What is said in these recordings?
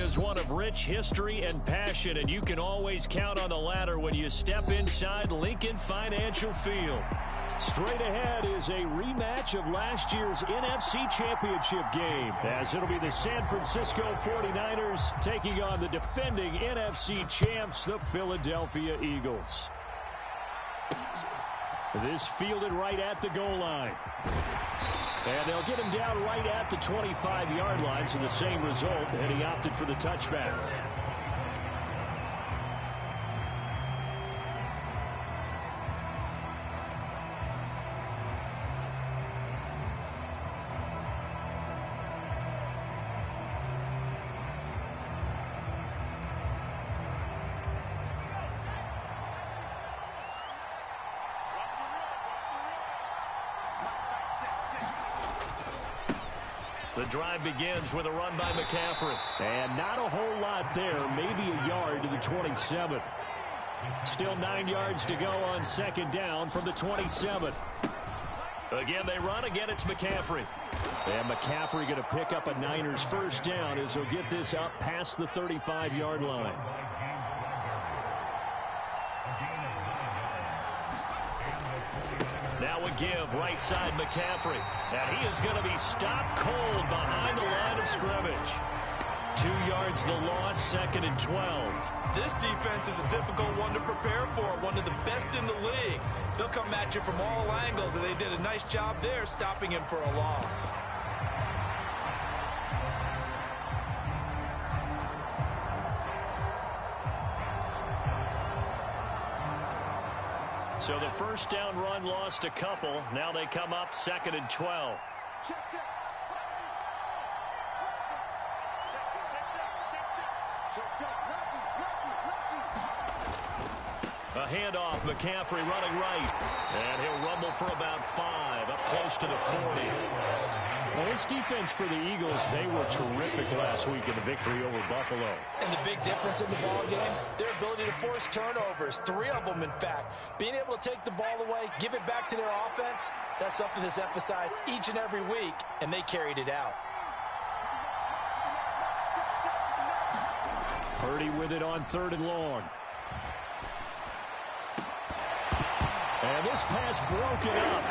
is one of rich history and passion, and you can always count on the ladder when you step inside Lincoln Financial Field. Straight ahead is a rematch of last year's NFC Championship game, as it'll be the San Francisco 49ers taking on the defending NFC champs, the Philadelphia Eagles. This fielded right at the goal line. And they'll get him down right at the 25-yard line, so the same result, and he opted for the touchback. The drive begins with a run by McCaffrey. And not a whole lot there, maybe a yard to the 27. Still 9 yards to go on second down from the 27. Again, they run. Again, it's McCaffrey. And McCaffrey going to pick up a Niners first down as he'll get this up past the 35-yard line. Now a give, right side McCaffrey. And he is going to be stopped cold behind the line of scrimmage. 2 yards the loss, second and 12. This defense is a difficult one to prepare for, one of the best in the league. They'll come at you from all angles, and they did a nice job there stopping him for a loss. So the first down run lost a couple. Now they come up second and 12. A handoff, McCaffrey running right. And he'll rumble for about 5, up close to the 40. Well, this defense for the Eagles, they were terrific last week in the victory over Buffalo. And the big difference in the ball game, their ability to force turnovers, 3 of them in fact. Being able to take the ball away, give it back to their offense, that's something that's emphasized each and every week, and they carried it out. Purdy with it on 3rd and long. And this pass broken up.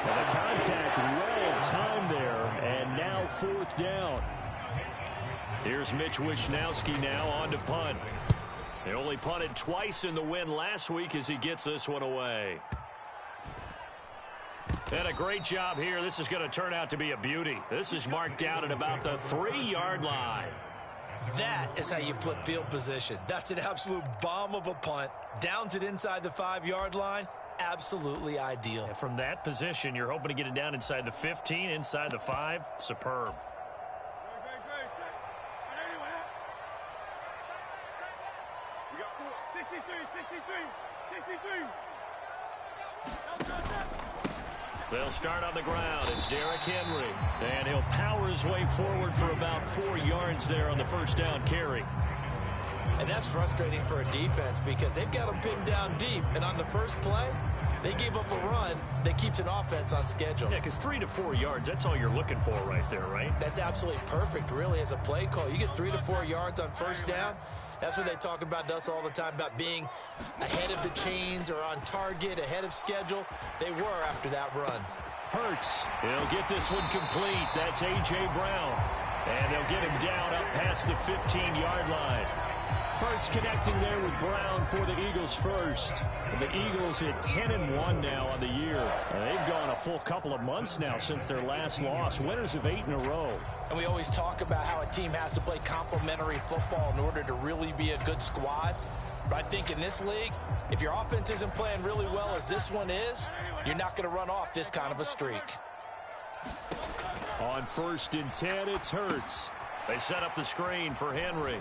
And the contact well timed there, and now 4th down. Here's Mitch Wishnowsky now on to punt. They only punted twice in the win last week as he gets this one away. And a great job here. This is going to turn out to be a beauty. This is marked down at about the 3-yard line. That is how you flip field position. That's an absolute bomb of a punt. Downs it inside the 5-yard line. Absolutely ideal. And from that position, you're hoping to get it down inside the 15, inside the 5. Superb. They'll start on the ground. It's Derrick Henry. And he'll power his way forward for about 4 yards there on the first down carry. And that's frustrating for a defense because they've got them pinned down deep. And on the first play, they gave up a run that keeps an offense on schedule. Yeah, because 3 to 4 yards, that's all you're looking for right there, right? That's absolutely perfect, really, as a play call. You get 3 to 4 yards on first down. That's what they talk about us all the time, about being ahead of the chains or on target, ahead of schedule. They were after that run. Hurts. He'll get this one complete. That's A.J. Brown. And they'll get him down up past the 15-yard line. Hurts connecting there with Brown for the Eagles first. The Eagles at 10-1 now on the year. They've gone a full couple of months now since their last loss. Winners of 8 in a row. And we always talk about how a team has to play complementary football in order to really be a good squad. But I think in this league, if your offense isn't playing really well as this one is, you're not going to run off this kind of a streak. On 1st and 10, it's Hurts. They set up the screen for Henry.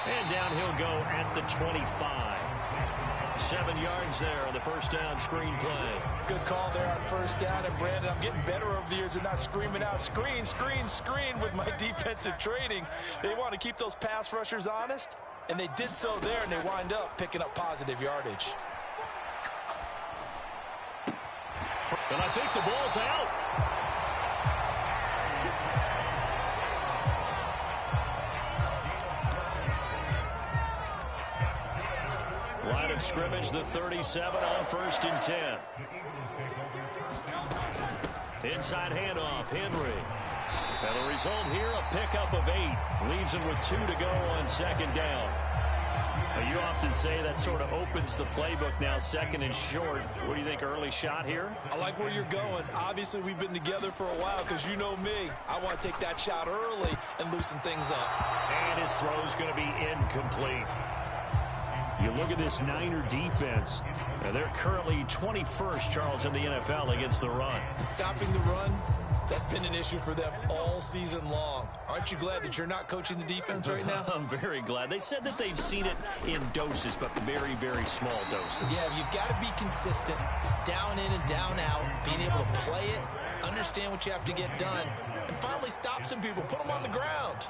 And down he'll go at the 25. 7 yards there on the first down screen play. Good call there on first down. And Brandon, I'm getting better over the years and not screaming out screen, screen, screen with my defensive training. They want to keep those pass rushers honest, and they did so there, and they wind up picking up positive yardage. And I think the ball's out. of scrimmage, the 37 on 1st and 10. Inside handoff, Henry. And the result here, a pickup of 8. Leaves him with 2 to go on 2nd down. Now, you often say that sort of opens the playbook now, 2nd and short. What do you think, early shot here? I like where you're going. Obviously, we've been together for a while because you know me. I want to take that shot early and loosen things up. And his throw's going to be incomplete. You look at this Niner defense. They're currently 21st, Charles, in the NFL against the run. And stopping the run, that's been an issue for them all season long. Aren't you glad that you're not coaching the defense right now? I'm very glad. They said that they've seen it in doses, but very, very small doses. Yeah, you've got to be consistent. It's down in and down out, being able to play it, understand what you have to get done, and finally stop some people, put them on the ground.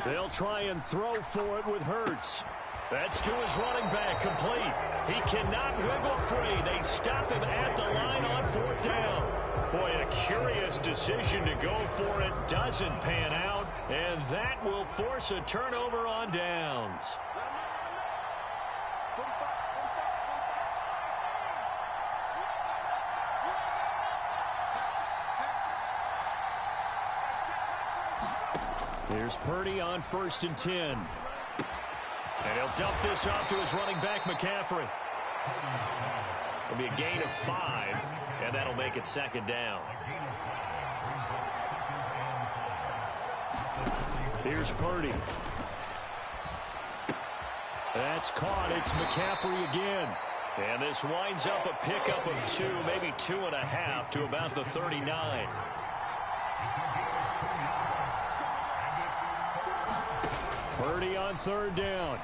They'll try and throw for it with Hurts. That's to his running back, complete. He cannot wiggle free. They stop him at the line on 4th down. Boy, a curious decision to go for it. Doesn't pan out, and that will force a turnover on downs. Here's Purdy on 1st and 10. And he'll dump this off to his running back, McCaffrey. It'll be a gain of 5, and that'll make it 2nd down. Here's Purdy. That's caught. It's McCaffrey again. And this winds up a pickup of 2, maybe 2.5 to about the 39. Purdy on 3rd down.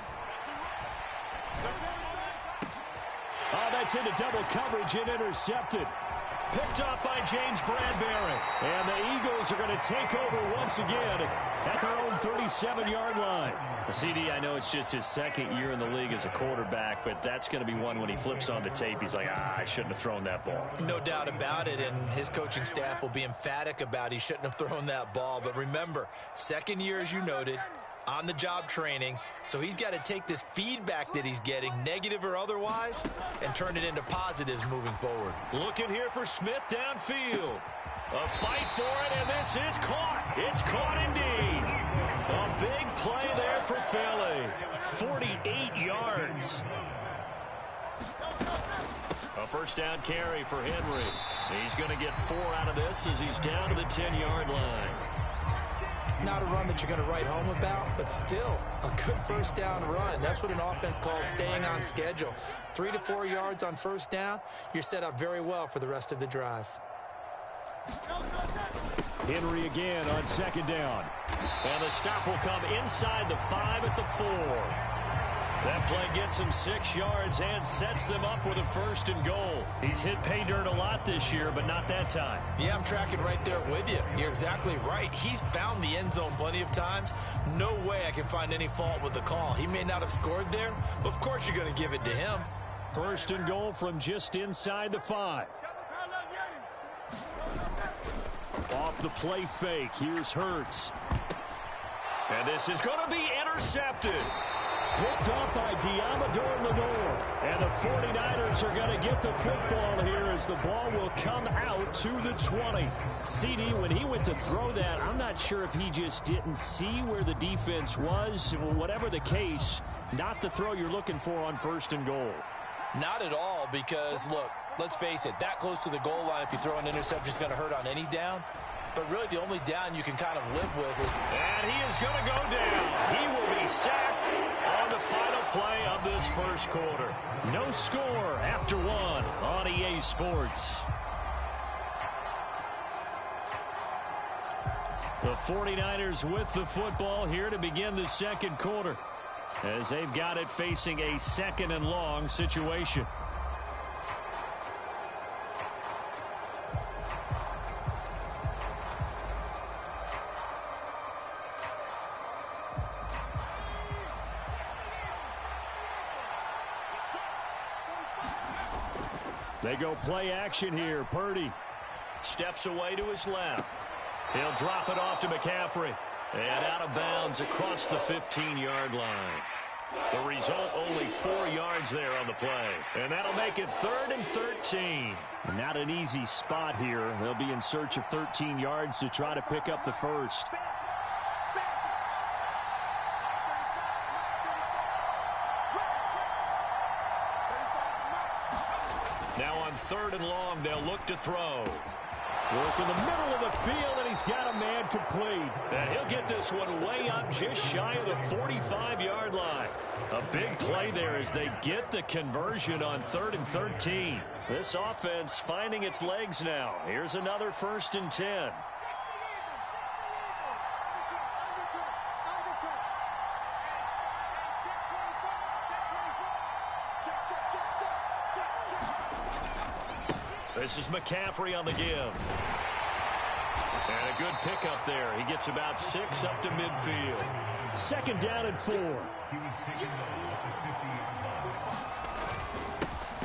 Oh, that's into double coverage and intercepted. Picked up by James Bradbury. And the Eagles are going to take over once again at their own 37-yard line. CD, I know it's just his 2nd year in the league as a quarterback, but that's going to be one when he flips on the tape. He's like, I shouldn't have thrown that ball. No doubt about it, and his coaching staff will be emphatic about he shouldn't have thrown that ball. But remember, 2nd year, as you noted, on-the-job training, so he's got to take this feedback that he's getting, negative or otherwise, and turn it into positives moving forward. Looking here for Smith downfield. A fight for it, and this is caught. It's caught indeed. A big play there for Philly. 48 yards. A 1st down carry for Henry. He's going to get 4 out of this as he's down to the 10-yard line. Not a run that you're going to write home about, but still a good 1st down run. That's what an offense calls staying on schedule. 3 to 4 yards on 1st down, you're set up very well for the rest of the drive. Henry again on 2nd down. And the stop will come inside the 5 at the 4. That play gets him 6 yards and sets them up with a 1st and goal. He's hit pay dirt a lot this year, but not that time. Yeah, I'm tracking right there with you. You're exactly right. He's found the end zone plenty of times. No way I can find any fault with the call. He may not have scored there, but of course you're going to give it to him. 1st and goal from just inside the 5. Off the play fake, here's Hurts. And this is going to be intercepted. Picked up by Diamador Lenore. And the 49ers are going to get the football here as the ball will come out to the 20. CD, when he went to throw that, I'm not sure if he just didn't see where the defense was. Whatever the case, not the throw you're looking for on 1st and goal. Not at all, because, look, let's face it, that close to the goal line, if you throw an interception, is going to hurt on any down. But really, the only down you can kind of live with is... And he is going to go down. He will be sacked on the final play of this 1st quarter. No score after 1 on EA Sports. The 49ers with the football here to begin the 2nd quarter, as they've got it facing a 2nd and long situation. They go play action here. Purdy steps away to his left. He'll drop it off to McCaffrey. And out of bounds across the 15-yard line. The result, only 4 yards there on the play. And that'll make it 3rd and 13. Not an easy spot here. They'll be in search of 13 yards to try to pick up the first. Now on 3rd and long, they'll look to throw. Work in the middle of the field, and he's got a man complete. And he'll get this one way up just shy of the 45-yard line. A big play there as they get the conversion on 3rd and 13. This offense finding its legs now. Here's another 1st and 10. This is McCaffrey on the give. And a good pickup there. He gets about 6 up to midfield. 2nd down and 4.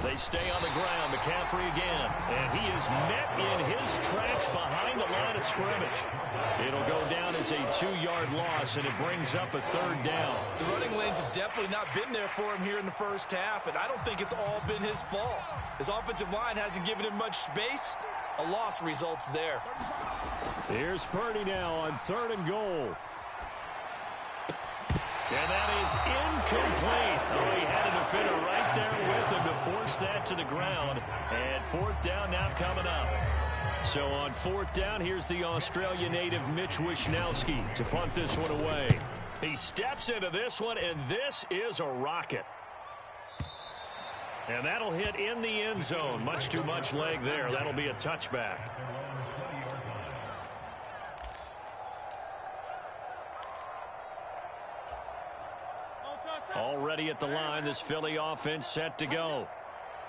They stay on the ground. McCaffrey again. And he is met in his tracks behind the line of scrimmage. It'll go down as a 2-yard loss, and it brings up a 3rd down. The running lanes have definitely not been there for him here in the first half, and I don't think it's all been his fault. His offensive line hasn't given him much space. A loss results there. Here's Purdy now on 3rd and goal. And that is incomplete. Oh, he had a defender right there with him to force that to the ground. And 4th down now coming up. So on 4th down, here's the Australia native Mitch Wishnowsky to punt this one away. He steps into this one, and this is a rocket. And that'll hit in the end zone. Much too much leg there. That'll be a touchback. Already at the line, this Philly offense set to go.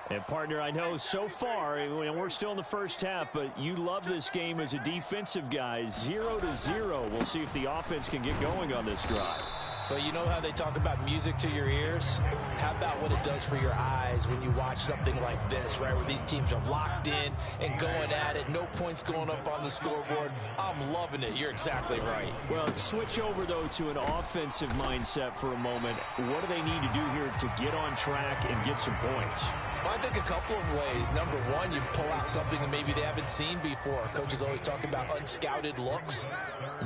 And, partner, I know so far, and we're still in the first half, but you love this game as a defensive guy. 0-0. We'll see if the offense can get going on this drive. Well, you know how they talk about music to your ears? How about what it does for your eyes when you watch something like this, right, where these teams are locked in and going at it, no points going up on the scoreboard? I'm loving it. You're exactly right. Well, switch over, though, to an offensive mindset for a moment. What do they need to do here to get on track and get some points? Well, I think a couple of ways. Number one, you pull out something that maybe they haven't seen before. Coaches always talk about unscouted looks.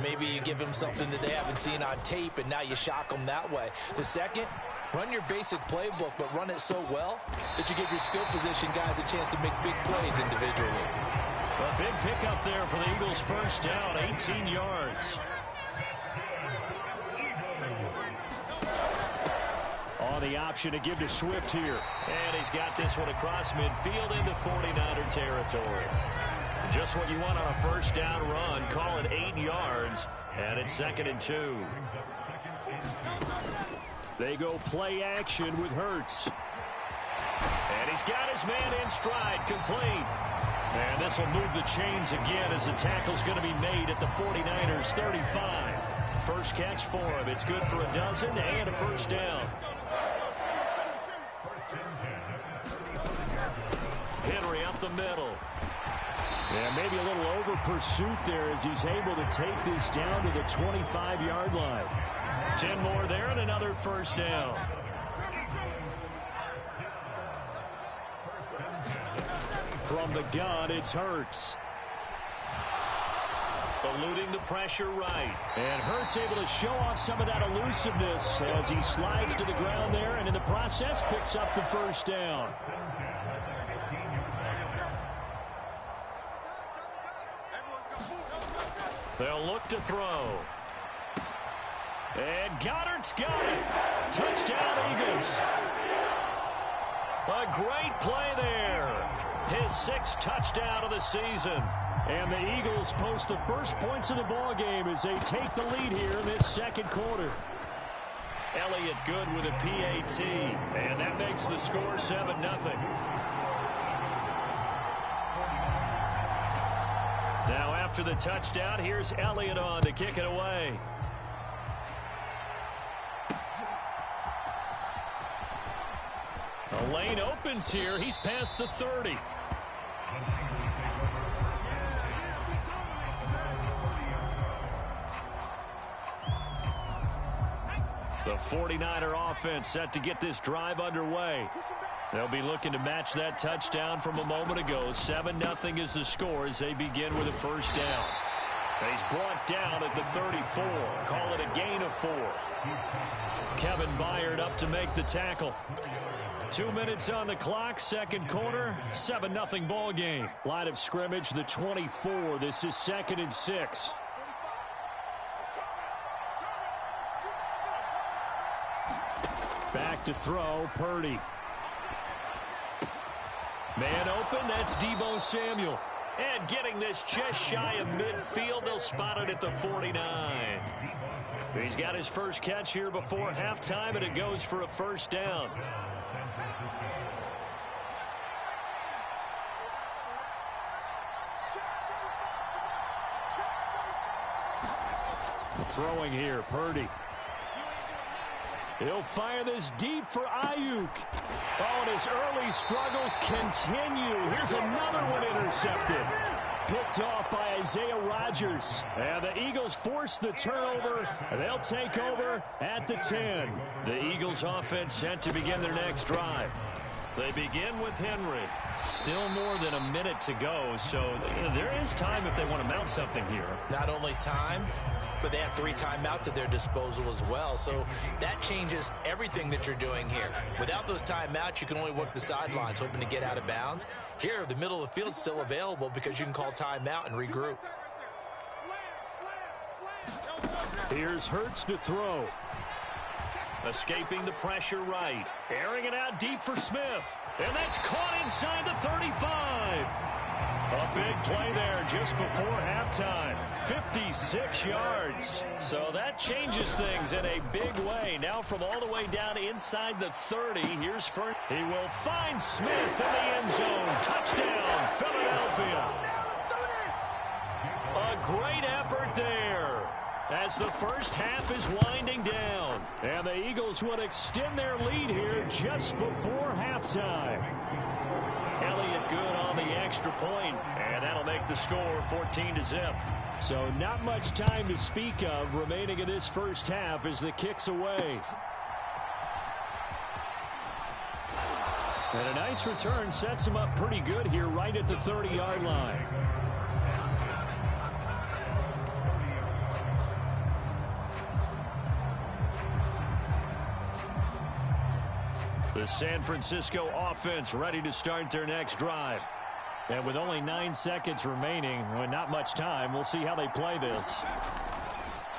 Maybe you give them something that they haven't seen on tape, and now you shock them that way. The second, run your basic playbook, but run it so well that you give your skill position guys a chance to make big plays individually. A big pickup there for the Eagles' 1st down, 18 yards. On the option to give to Swift here. And he's got this one across midfield into 49er territory. Just what you want on a 1st down run. Call it 8 yards. And it's 2nd and 2. They go play action with Hurts. And he's got his man in stride, complete. And this will move the chains again as the tackle's going to be made at the 49ers 35. First catch for him. It's good for a dozen and a 1st down. Henry up the middle. And maybe a little over pursuit there as he's able to take this down to the 25-yard line. 10 more there and another 1st down. From the gun, it's Hurts. Eluding the pressure right. And Hurts able to show off some of that elusiveness as he slides to the ground there and in the process picks up the 1st down. They'll look to throw. And Goddard's got it. Touchdown, Eagles. A great play there. His 6th touchdown of the season. And the Eagles post the first points of the ball game as they take the lead here in this 2nd quarter. Elliott good with a PAT. And that makes the score 7-0. Now after the touchdown, here's Elliott on to kick it away. The lane opens here. He's past the 30. The 49er offense set to get this drive underway. They'll be looking to match that touchdown from a moment ago. 7-0 is the score as they begin with a first down. And he's brought down at the 34. Call it a gain of 4. Kevin Byard up to make the tackle. 2 minutes on the clock, second quarter, 7-0 ball game. Line of scrimmage, the 24. This is 2nd and 6. Back to throw, Purdy. Man open, that's Deebo Samuel. And getting this just shy of midfield, they'll spot it at the 49. He's got his first catch here before halftime, and it goes for a first down. Throwing here, Purdy. He'll fire this deep for Ayuk. Oh, and his early struggles continue. Here's another one intercepted. Picked off by Isaiah Rodgers. And the Eagles force the turnover. And they'll take over at the 10. The Eagles offense set to begin their next drive. They begin with Henry. Still more than a minute to go, so there is time if they want to mount something here. Not only time, but they have 3 timeouts at their disposal as well. So that changes everything that you're doing here. Without those timeouts, you can only work the sidelines, hoping to get out of bounds. Here, the middle of the field is still available because you can call timeout and regroup. Here's Hurts to throw. Escaping the pressure right. Airing it out deep for Smith. And that's caught inside the 35. A big play there just before halftime. 56 yards. So that changes things in a big way. Now from all the way down inside the 30. Here's first. He will find Smith in the end zone. Touchdown, Philadelphia. A great effort there as the first half is winding down. And the Eagles would extend their lead here just before halftime. Elliott good on the extra point, and that'll make the score 14-0. So not much time to speak of remaining in this first half as the kick's away. And a nice return sets him up pretty good here right at the 30-yard line. The San Francisco offense ready to start their next drive. And with only 9 seconds remaining, well, not much time, we'll see how they play this.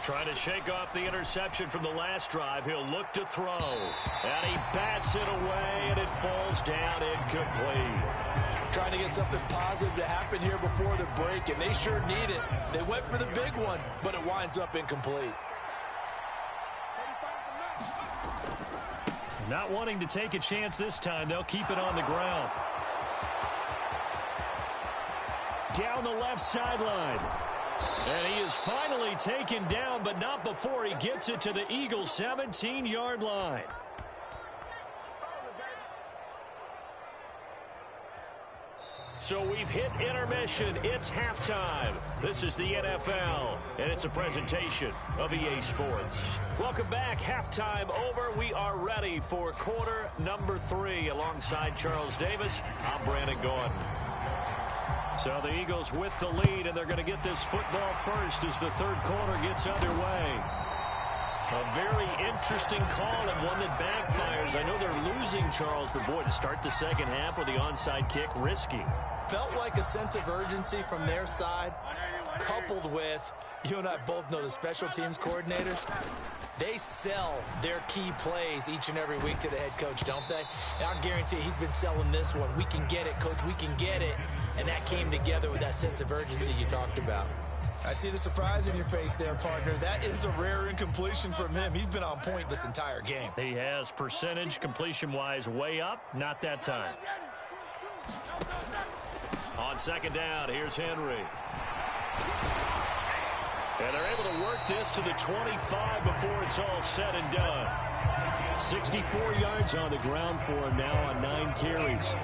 Trying to shake off the interception from the last drive. He'll look to throw. And he bats it away, and it falls down incomplete. Trying to get something positive to happen here before the break, and they sure need it. They went for the big one, but it winds up incomplete. Not wanting to take a chance this time, they'll keep it on the ground. Down the left sideline. And he is finally taken down, but not before he gets it to the Eagles' 17-yard line. So we've hit intermission. It's halftime. This is the NFL, and it's a presentation of EA Sports. Welcome back. Halftime over. We are ready for quarter number 3. Alongside Charles Davis, I'm Brandon Gordon. So the Eagles with the lead, and they're going to get this football first as the third quarter gets underway. A very interesting call and one that backfires. I know they're losing, Charles, but boy, to start the second half with the onside kick, risky. Felt like a sense of urgency from their side, coupled with, you and I both know the special teams coordinators, they sell their key plays each and every week to the head coach, don't they? And I guarantee he's been selling this one. We can get it, coach, we can get it. And that came together with that sense of urgency you talked about. I see the surprise in your face there, partner. That is a rare incompletion from him. He's been on point this entire game. He has percentage completion-wise way up. Not that time. On second down, here's Henry. And they're able to work convert this to the 25 before it's all said and done. 64 yards on the ground for him now on 9 carries.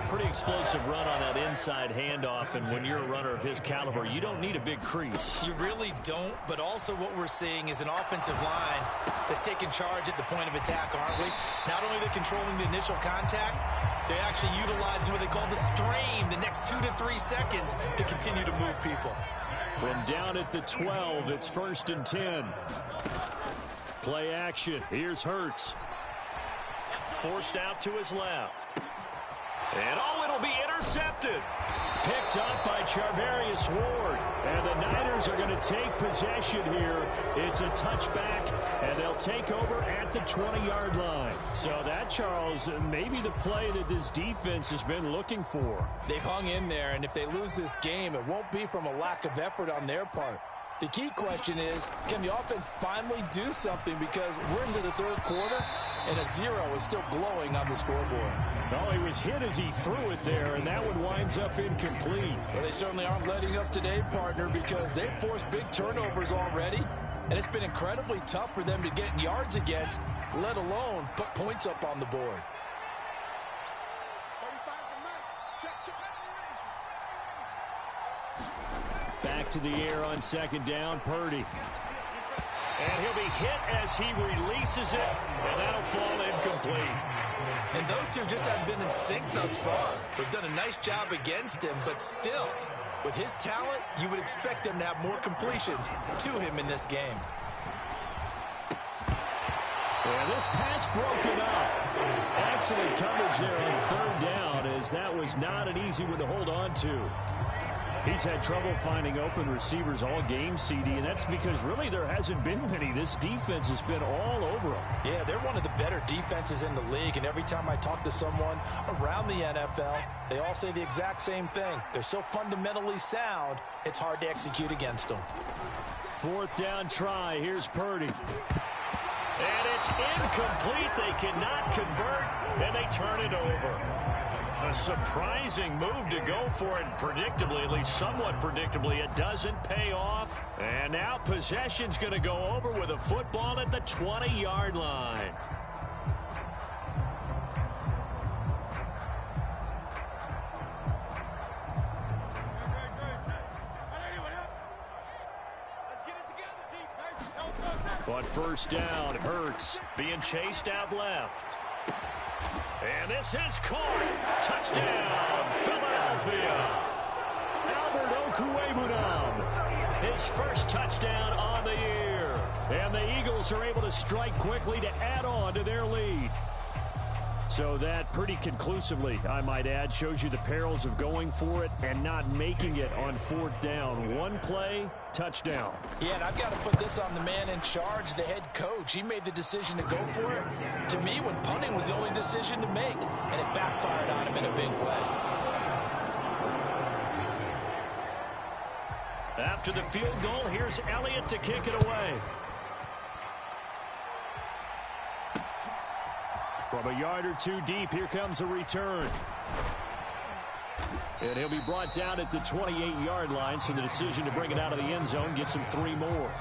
Pretty explosive run on that inside handoff, and when you're a runner of his caliber, you don't need a big crease. You really don't, but also what we're seeing is an offensive line that's taking charge at the point of attack, aren't we? Not only are they controlling the initial contact, they're actually utilizing what they call the stream, the next 2 to 3 seconds to continue to move people. From down at the 12, it's 1st and 10. Play action. Here's Hurts. Forced out to his left. And it'll be intercepted. Picked up by Charvarius Ward. And the Niners are going to take possession here. It's a touchback, and they'll take over at the 20-yard line. So that, Charles, maybe the play that this defense has been looking for. They've hung in there, and if they lose this game, it won't be from a lack of effort on their part. The key question is, can the offense finally do something? Because we're into the 3rd quarter, and a 0 is still glowing on the scoreboard. Oh, he was hit as he threw it there, and that one winds up incomplete. Well, they certainly aren't letting up today, partner, because they've forced big turnovers already, and it's been incredibly tough for them to get yards against, let alone put points up on the board. Back to the air on 2nd down, Purdy. And he'll be hit as he releases it, and that'll fall incomplete. And those two just haven't been in sync thus far. They've done a nice job against him, but still, with his talent, you would expect him to have more completions to him in this game. Yeah, this pass broken up. Excellent coverage there on 3rd down, as that was not an easy one to hold on to. He's had trouble finding open receivers all game, CD, and that's because really there hasn't been many. This defense has been all over them. Yeah, they're one of the better defenses in the league, and every time I talk to someone around the NFL, they all say the exact same thing. They're so fundamentally sound, it's hard to execute against them. 4th down try. Here's Purdy. And it's incomplete. They cannot convert, and they turn it over. A surprising move to go for it, predictably, at least somewhat predictably, it doesn't pay off. And now possession's going to go over with a football at the 20-yard line. But 1st down, Hurts being chased out left. And this is caught. Touchdown, Philadelphia. Albert Okwuegbunam, his first touchdown on the year. And the Eagles are able to strike quickly to add on to their lead. So that pretty conclusively, I might add, shows you the perils of going for it and not making it on 4th down. One play, touchdown. Yeah, and I've got to put this on the man in charge, the head coach. He made the decision to go for it. To me, when punting was the only decision to make, and it backfired on him in a big way. After the field goal, here's Elliott to kick it away. From a yard or two deep, here comes a return. And he'll be brought down at the 28-yard line, so the decision to bring it out of the end zone gets him 3 more.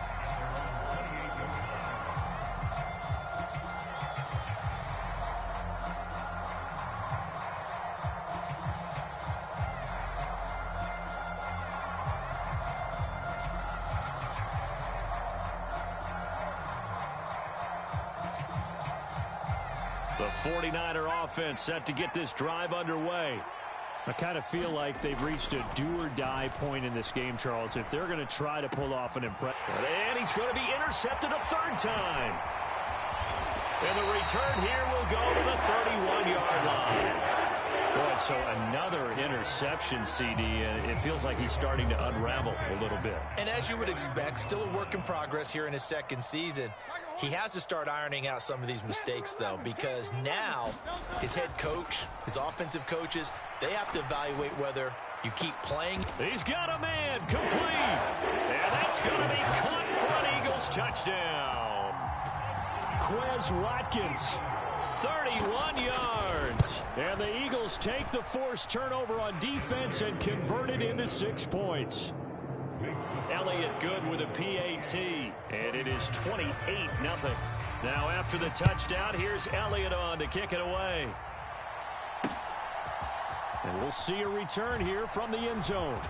The 49er offense set to get this drive underway. I kind of feel like they've reached a do-or-die point in this game, Charles, if they're going to try to pull off an impressive. And he's going to be intercepted a 3rd time. And the return here will go to the 31-yard line. Boy, so another interception, CD, and it feels like he's starting to unravel a little bit. And as you would expect, still a work in progress here in his 2nd season. He has to start ironing out some of these mistakes, though, because now his head coach, his offensive coaches, they have to evaluate whether you keep playing. He's got a man complete. And that's going to be caught for an Eagles touchdown. Quez Watkins, 31 yards. And the Eagles take the forced turnover on defense and convert it into 6 points. Elliott Good with a PAT, and it is 28-0. Now after the touchdown, here's Elliott on to kick it away. And we'll see a return here from the end zone.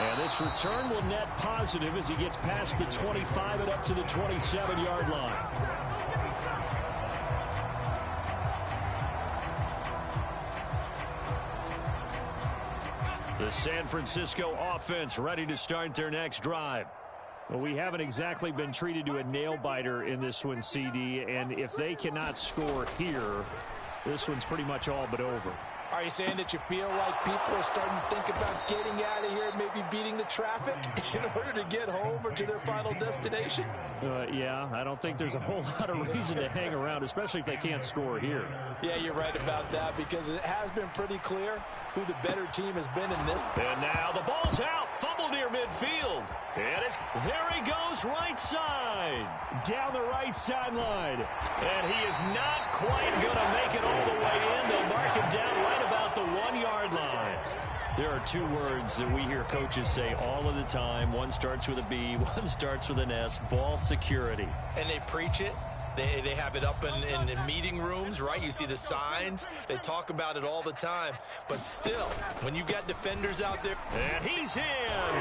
And this return will net positive as he gets past the 25 and up to the 27-yard line. The San Francisco offense ready to start their next drive. Well, we haven't exactly been treated to a nail-biter in this one, CD, and if they cannot score here, this one's pretty much all but over. Are you saying that you feel like people are starting to think about getting out of here and maybe beating the traffic in order to get home or to their final destination? Yeah, I don't think there's a whole lot of reason to hang around, especially if they can't score here. Yeah, you're right about that because it has been pretty clear who the better team has been in this. And now the ball's out, fumbled near midfield. And there he goes, right side. Down the right sideline. And he is not quite going to make it all the way in. They'll mark him down right about the 1-yard line. There are two words that we hear coaches say all of the time. One starts with a B, one starts with an S, ball security. And they preach it. They have it up in meeting rooms, right? You see the signs. They talk about it all the time. But still, when you've got defenders out there. And he's in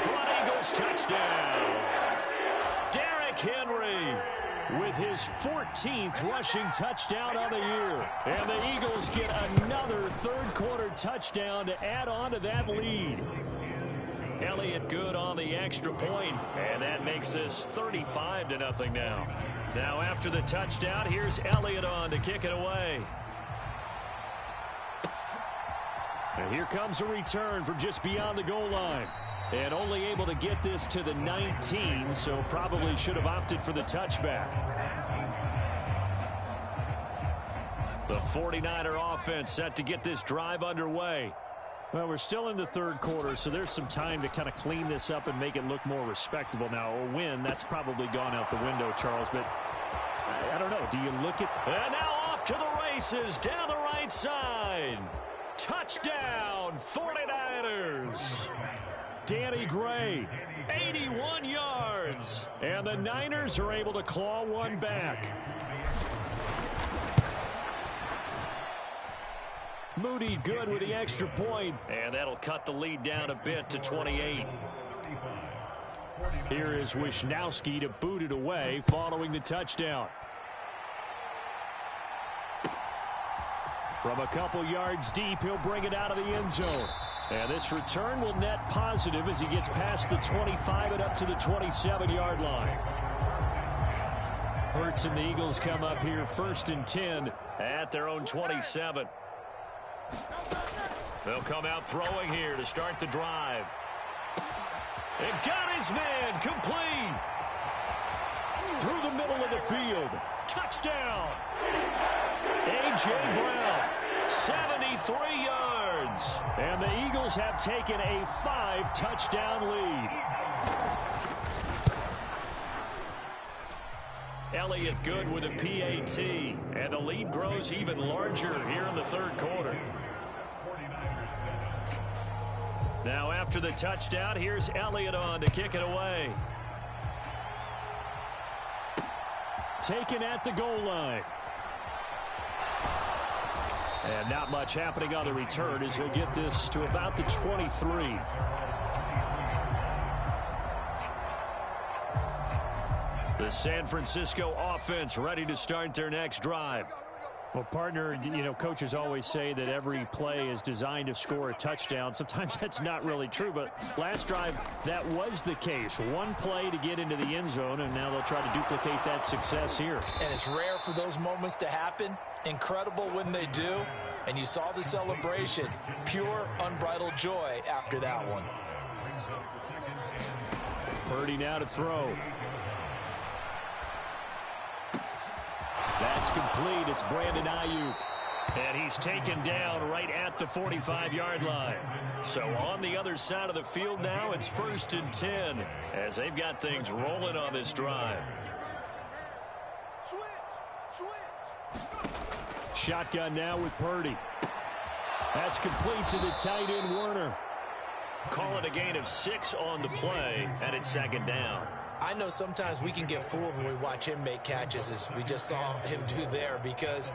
for an Eagles touchdown. Derrick Henry with his 14th rushing touchdown of the year. And the Eagles get another third-quarter touchdown to add on to that lead. Elliott Good on the extra point, and that makes this 35-0 now. Now after the touchdown, here's Elliott on to kick it away. And here comes a return from just beyond the goal line. And only able to get this to the 19, so probably should have opted for the touchback. The 49er offense set to get this drive underway. Well, we're still in the third quarter, so there's some time to kind of clean this up and make it look more respectable. Now, a win, that's probably gone out the window, Charles, but I don't know. Do you look at... And now off to the races down the right side. Touchdown, 49ers. Danny Gray, 81 yards. And the Niners are able to claw one back. Moody Good with the extra point, and that'll cut the lead down a bit to 28. Here is Wisnowski to boot it away following the touchdown. From a couple yards deep, he'll bring it out of the end zone. And this return will net positive as he gets past the 25 and up to the 27-yard line. Hurts and the Eagles come up here 1st and 10 at their own 27. They'll come out throwing here to start the drive. And got his man complete. Through the middle of the field. Touchdown. A.J. Brown, 73 yards. And the Eagles have taken a 5-touchdown lead. Elliott Good with a PAT. And the lead grows even larger here in the third quarter. Now after the touchdown, here's Elliott on to kick it away. Taken at the goal line. And not much happening on the return as he'll get this to about the 23. The San Francisco offense ready to start their next drive. Well, partner, you know, coaches always say that every play is designed to score a touchdown. Sometimes that's not really true, but last drive, that was the case. One play to get into the end zone, and now they'll try to duplicate that success here. And it's rare for those moments to happen. Incredible when they do. And you saw the celebration. Pure, unbridled joy after that one. Purdy now to throw. That's complete. It's Brandon Ayuk. And he's taken down right at the 45-yard line. So on the other side of the field now, it's 1st and 10 as they've got things rolling on this drive. Shotgun now with Purdy. That's complete to the tight end, Werner. Call it a gain of 6 on the play, and it's second down. I know sometimes we can get fooled when we watch him make catches, as we just saw him do there, because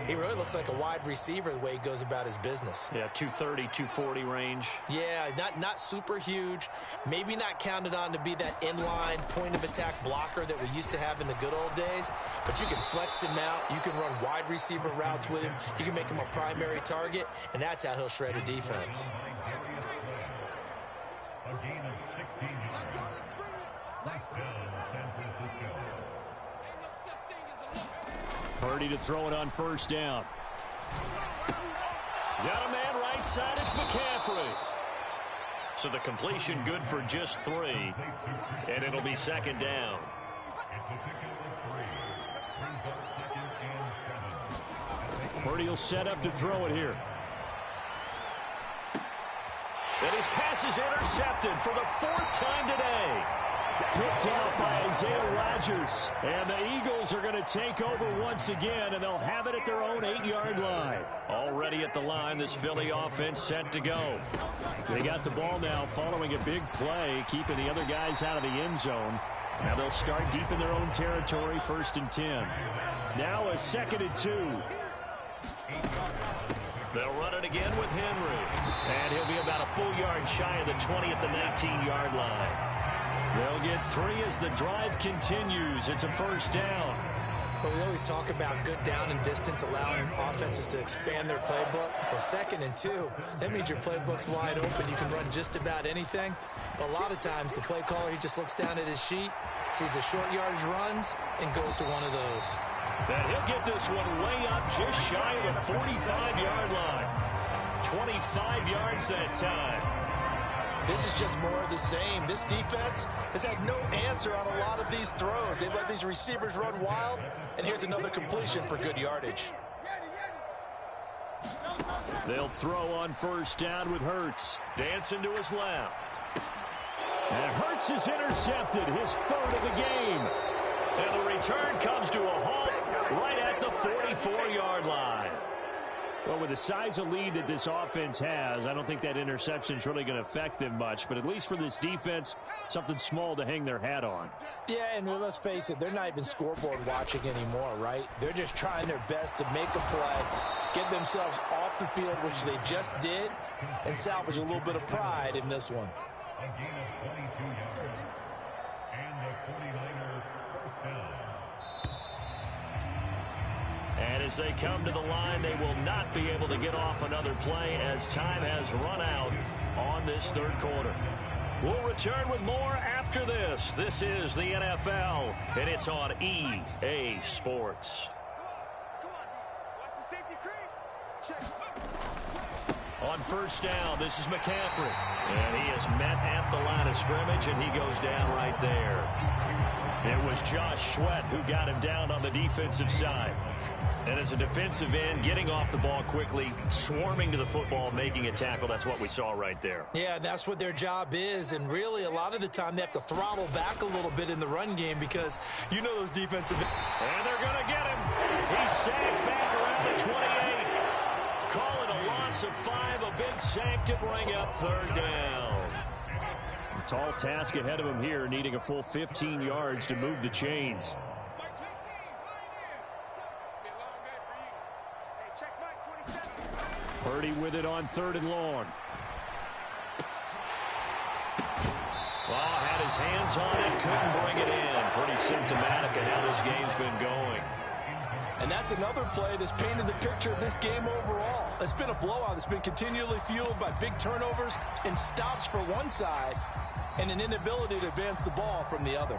he really looks like a wide receiver the way he goes about his business. Yeah, 230, 240 range. Yeah, not super huge. Maybe not counted on to be that inline point-of-attack blocker that we used to have in the good old days, but you can flex him out. You can run wide receiver routes with him. You can make him a primary target, and that's how he'll shred a defense. A gain of 16 yards. Last down, San Francisco. Purdy to throw it on first down. Got a man right side. It's McCaffrey. So the completion good for just 3. And it'll be second down. It's a pickup of 3. Brings up second and 7. Purdy will set up to throw it here. And his pass is intercepted for the 4th time today. Picked out by Isaiah Rodgers. And the Eagles are going to take over once again, and they'll have it at their own 8-yard line. Already at the line, this Philly offense set to go. They got the ball now following a big play, keeping the other guys out of the end zone. Now they'll start deep in their own territory, 1st and 10. Now a 2nd and 2. They'll run it again with Henry. And he'll be about a full yard shy of the 20 at the 19-yard line. They'll get 3 as the drive continues. It's a 1st down. But we always talk about good down and distance, allowing offenses to expand their playbook. Well, 2nd and 2, that means your playbook's wide open. You can run just about anything. But a lot of times, the play caller, he just looks down at his sheet, sees the short yardage runs, and goes to one of those. And he'll get this one way up just shy of the 45-yard line. 25 yards that time. This is just more of the same. This defense has had no answer on a lot of these throws. They've let these receivers run wild, and here's another completion for good yardage. They'll throw on first down with Hurts. Dancing to his left. And Hurts is intercepted, his 3rd of the game. And the return comes to a halt right at the 44-yard line. Well, with the size of lead that this offense has, I don't think that interception is really going to affect them much. But at least for this defense, something small to hang their hat on. Yeah, and let's face it, they're not even scoreboard watching anymore, right? They're just trying their best to make a play, get themselves off the field, which they just did, and salvage a little bit of pride in this one. A gain of 22 yards. And the 49er first down. And as they come to the line, they will not be able to get off another play as time has run out on this 3rd quarter. We'll return with more after this. This is the NFL, and it's on EA Sports. On first down, this is McCaffrey. And he is met at the line of scrimmage, and he goes down right there. It was Josh Sweat who got him down on the defensive side. And as a defensive end, getting off the ball quickly, swarming to the football, making a tackle, that's what we saw right there. Yeah, that's what their job is. And really, a lot of the time, they have to throttle back a little bit in the run game because you know those defensive... And they're going to get him. He's sacked back around the 28. Call it a loss of 5, a big sack to bring up 3rd down. A tall task ahead of him here, needing a full 15 yards to move the chains. Purdy with it on 3rd and long. Well, had his hands on it, couldn't bring it in. Pretty symptomatic of how this game's been going. And that's another play that's painted the picture of this game overall. It's been a blowout. It's been continually fueled by big turnovers and stops for one side and an inability to advance the ball from the other.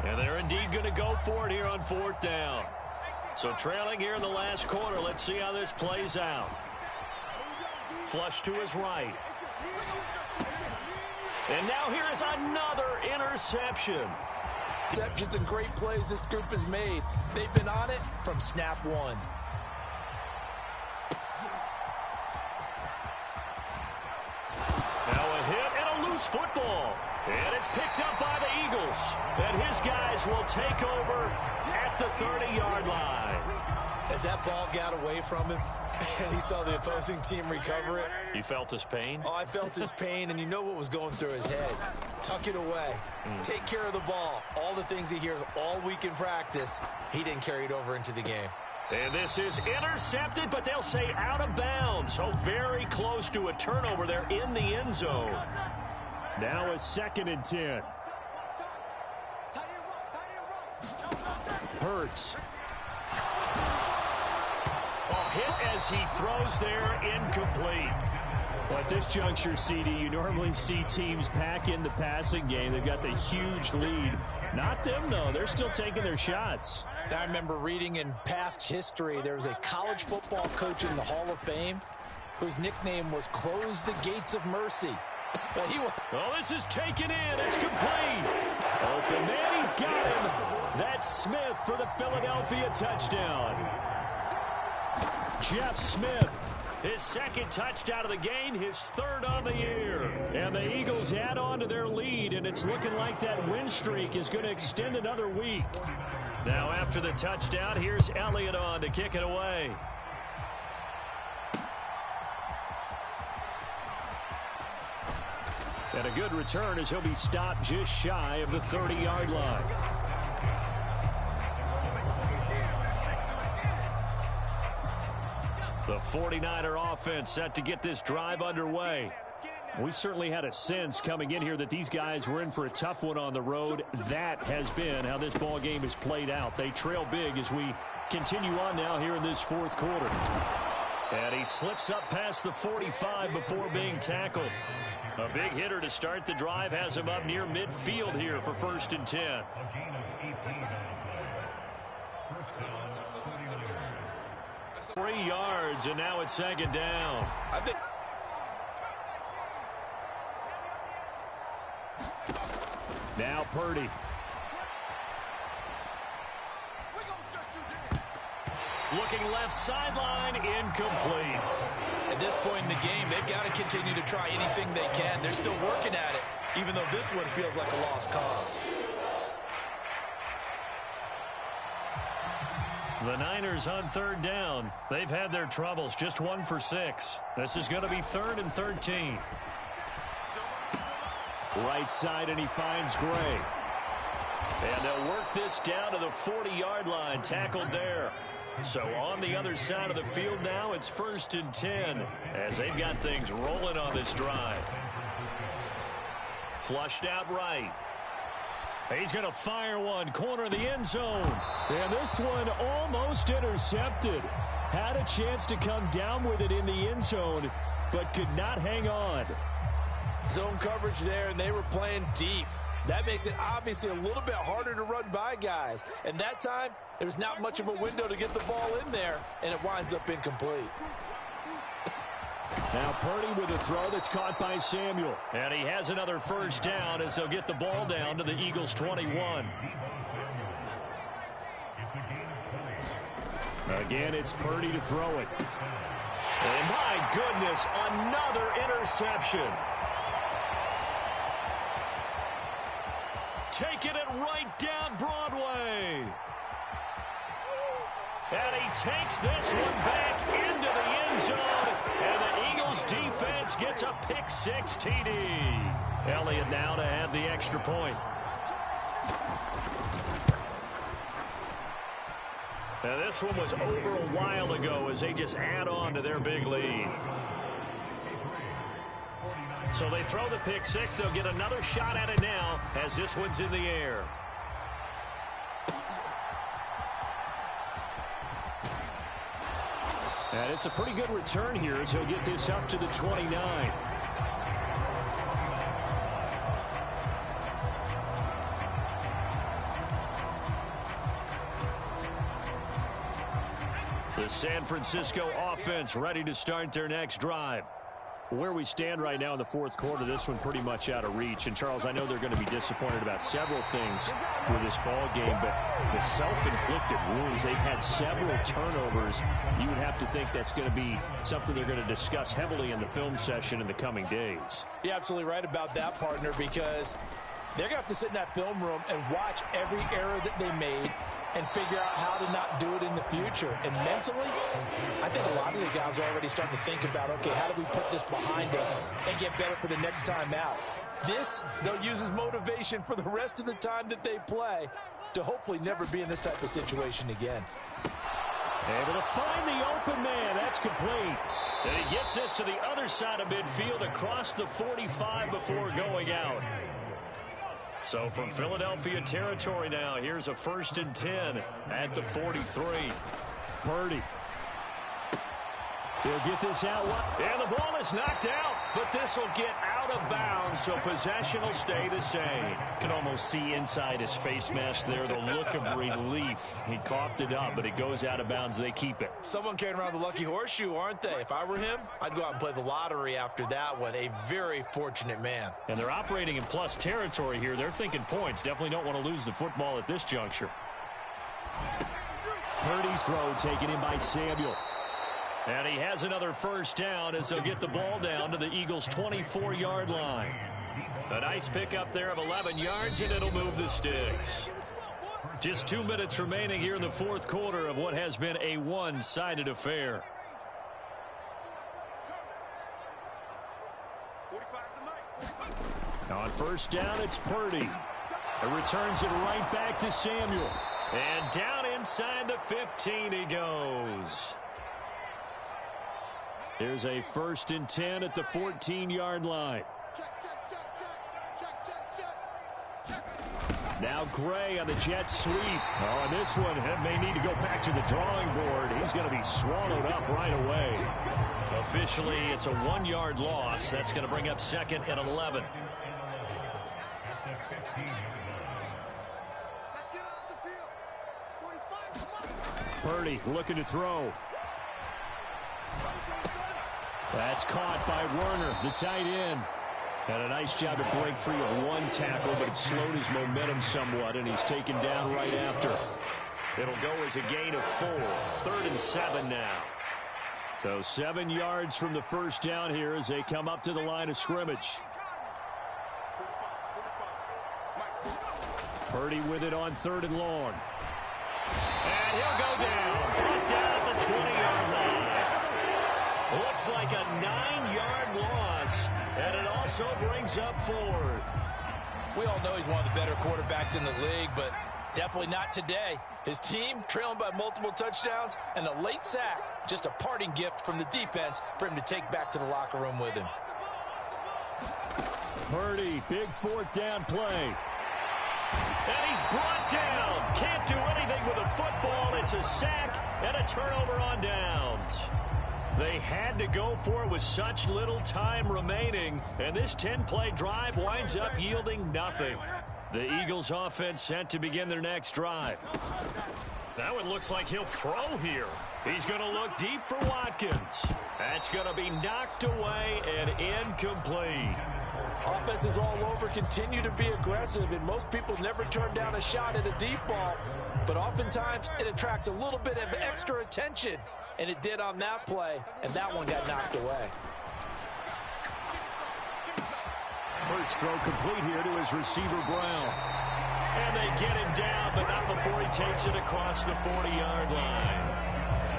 And they're indeed going to go for it here on 4th down. So trailing here in the last quarter, let's see how this plays out. Flush to his right. And now here is another interception. Interceptions and great plays this group has made. They've been on it from snap one. Now a hit and a loose football. And it's picked up by the Eagles. And his guys will take over at the 30-yard line. As that ball got away from him and he saw the opposing team recover it. You felt his pain? Oh, I felt his pain, and you know what was going through his head. Tuck it away. Take care of the ball. All the things he hears all week in practice, he didn't carry it over into the game. And this is intercepted, but they'll say out of bounds. So very close to a turnover there in the end zone. Now a 2nd and 10. Hurts. Hit as he throws there, incomplete. But at this juncture, CD, you normally see teams pack in the passing game. They've got the huge lead. Not them, though. They're still taking their shots. I remember reading in past history, there was a college football coach in the Hall of Fame whose nickname was Close the Gates of Mercy. But this is taken in. It's complete. Open man, he's got him. That's Smith for the Philadelphia touchdown. Jeff Smith, his 2nd touchdown of the game, his 3rd on the year. And the Eagles add on to their lead, and it's looking like that win streak is going to extend another week. Now after the touchdown, here's Elliott on to kick it away. And a good return as he'll be stopped just shy of the 30-yard line. The 49er offense set to get this drive underway. We certainly had a sense coming in here that these guys were in for a tough one on the road. That has been how this ball game has played out. They trail big as we continue on now here in this 4th quarter. And he slips up past the 45 before being tackled. A big hitter to start the drive has him up near midfield here for 1st and 10. 3 yards, and now it's 2nd down. I think now Purdy. Looking left sideline, incomplete. at this point in the game, they've got to continue to try anything they can. They're still working at it, even though this one feels like a lost cause. The Niners on 3rd down. They've had their troubles, just 1 for 6. This is going to be 3rd and 13. Right side, and he finds Gray. And they'll work this down to the 40-yard line, tackled there. So on the other side of the field now, it's 1st and 10 as they've got things rolling on this drive. Flushed out right. He's going to fire one, corner of the end zone. And this one almost intercepted. Had a chance to come down with it in the end zone, but could not hang on. Zone coverage there, and they were playing deep. That makes it obviously a little bit harder to run by guys. And that time, there was not much of a window to get the ball in there, and it winds up incomplete. Now Purdy with a throw that's caught by Samuel. And he has another 1st down as they'll get the ball down to the Eagles' 21. Again, it's Purdy to throw it. And my goodness, another interception. Taking it right down Broadway. And he takes this one back into the end zone. And the Eagles defense gets a pick-6 TD. Elliott now to add the extra point. Now this one was over a while ago as they just add on to their big lead. So they throw the pick-6. They'll get another shot at it now as this one's in the air. And it's a pretty good return here as he'll get this up to the 29. The San Francisco offense ready to start their next drive. Where we stand right now in the fourth quarter, this one pretty much out of reach. And, Charles, I know they're going to be disappointed about several things with this ball game, but the self-inflicted wounds, they've had several turnovers. You would have to think that's going to be something they're going to discuss heavily in the film session in the coming days. You're absolutely right about that, partner, because they're going to have to sit in that film room and watch every error that they made and figure out how to not do it in the future. And mentally, I think a lot of the guys are already starting to think about, okay, how do we put this behind us and get better for the next time out? This, they'll use as motivation for the rest of the time that they play to hopefully never be in this type of situation again. Able to find the open man. That's complete. And he gets this to the other side of midfield across the 45 before going out. So from Philadelphia territory now, here's a 1st and 10 at the 43. Purdy. He'll get this out. And the ball is knocked out, but this will get out of bounds, so possession will stay the same. You can almost see inside his face mask there the look of relief. He coughed it up, but it goes out of bounds. They keep it. Someone carrying around the lucky horseshoe, aren't they? If I were him, I'd go out and play the lottery after that one. A very fortunate man. And they're operating in plus territory here. They're thinking points. Definitely don't want to lose the football at this juncture. Purdy's throw taken in by Samuel. And he has another first down as they'll get the ball down to the Eagles' 24-yard line. A nice pickup there of 11 yards, and it'll move the sticks. Just 2 minutes remaining here in the fourth quarter of what has been a one-sided affair. On first down, it's Purdy. It returns it right back to Samuel. And down inside the 15 he goes. Here's a 1st and 10 at the 14-yard line. Now Gray on the jet sweep. Oh, and this one may need to go back to the drawing board. He's going to be swallowed up right away. Officially, it's a 1-yard loss. That's going to bring up 2nd and 11. Purdy looking to throw. That's caught by Werner, the tight end. And a nice job to break free of one tackle, but it slowed his momentum somewhat, and he's taken down right after. It'll go as a gain of 4. 3rd and 7 now. So 7 yards from the first down here as they come up to the line of scrimmage. Purdy with it on 3rd and long. And he'll go down. Brought down at the 20-yard line. Looks like a 9-yard loss, and it also brings up 4th. We all know he's one of the better quarterbacks in the league, but definitely not today. His team trailing by multiple touchdowns, and a late sack, just a parting gift from the defense for him to take back to the locker room with him. Purdy, big 4th down play. And he's brought down. Can't do anything with a football. It's a sack and a turnover on downs. They had to go for it with such little time remaining, and this 10-play drive winds up yielding nothing. The Eagles offense set to begin their next drive. Now it looks like he'll throw here. He's going to look deep for Watkins. That's going to be knocked away and incomplete. Offenses all over continue to be aggressive, and most people never turn down a shot at a deep ball. But oftentimes, it attracts a little bit of extra attention, and it did on that play, and that one got knocked away. Hurts throw complete here to his receiver, Brown. And they get him down, but not before he takes it across the 40-yard line.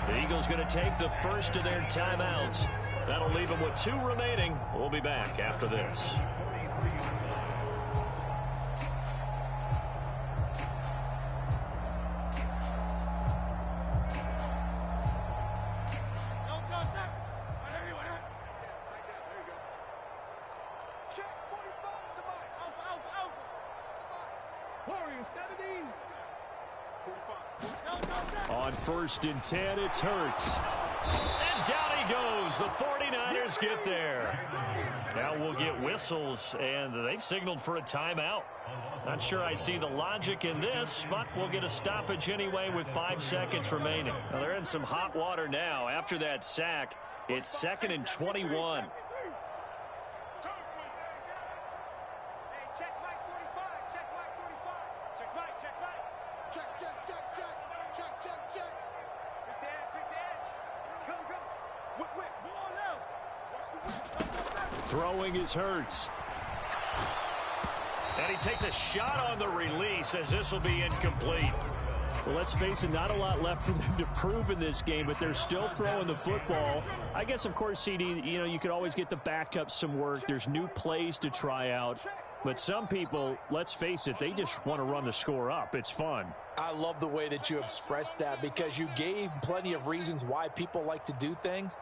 The Eagles going to take the first of their timeouts. That'll leave them with 2 remaining. We'll be back after this. On 1st and 10, it's Hurts. And down he goes. The 49ers get there. Now we'll get whistles, and they've signaled for a timeout. Not sure I see the logic in this, but we'll get a stoppage anyway with 5 seconds remaining. Now they're in some hot water now. After that sack, it's 2nd and 21. Throwing is Hurts. And he takes a shot on the release as this will be incomplete. Well, let's face it, not a lot left for them to prove in this game, but they're still throwing the football. I guess, of course, CD, you could always get the backup some work. There's new plays to try out. But some people, let's face it, they just want to run the score up. It's fun. I love the way that you expressed that because you gave plenty of reasons why people like to do things.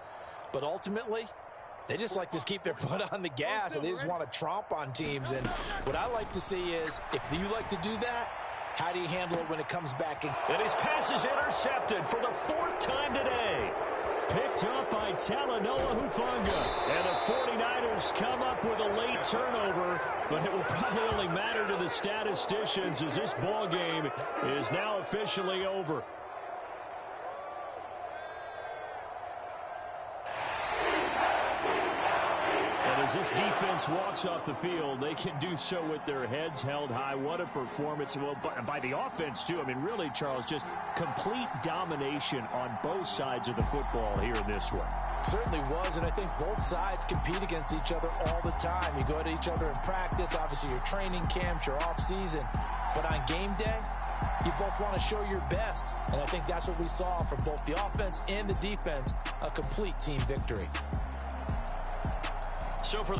But ultimately, they just like to keep their foot on the gas, and they just want to tromp on teams. And what I like to see is, if you like to do that, how do you handle it when it comes back? And his pass is intercepted for the 4th time today. Picked up by Talanoa Hufanga. And the 49ers come up with a late turnover, but it will probably only matter to the statisticians as this ball game is now officially over. As this defense walks off the field, they can do so with their heads held high. What a performance. Well, by the offense, too. I mean, really, Charles, just complete domination on both sides of the football here in this one. Certainly was, and I think both sides compete against each other all the time. You go to each other in practice, obviously your training camps, your off-season. But on game day, you both want to show your best. And I think that's what we saw from both the offense and the defense, a complete team victory. So for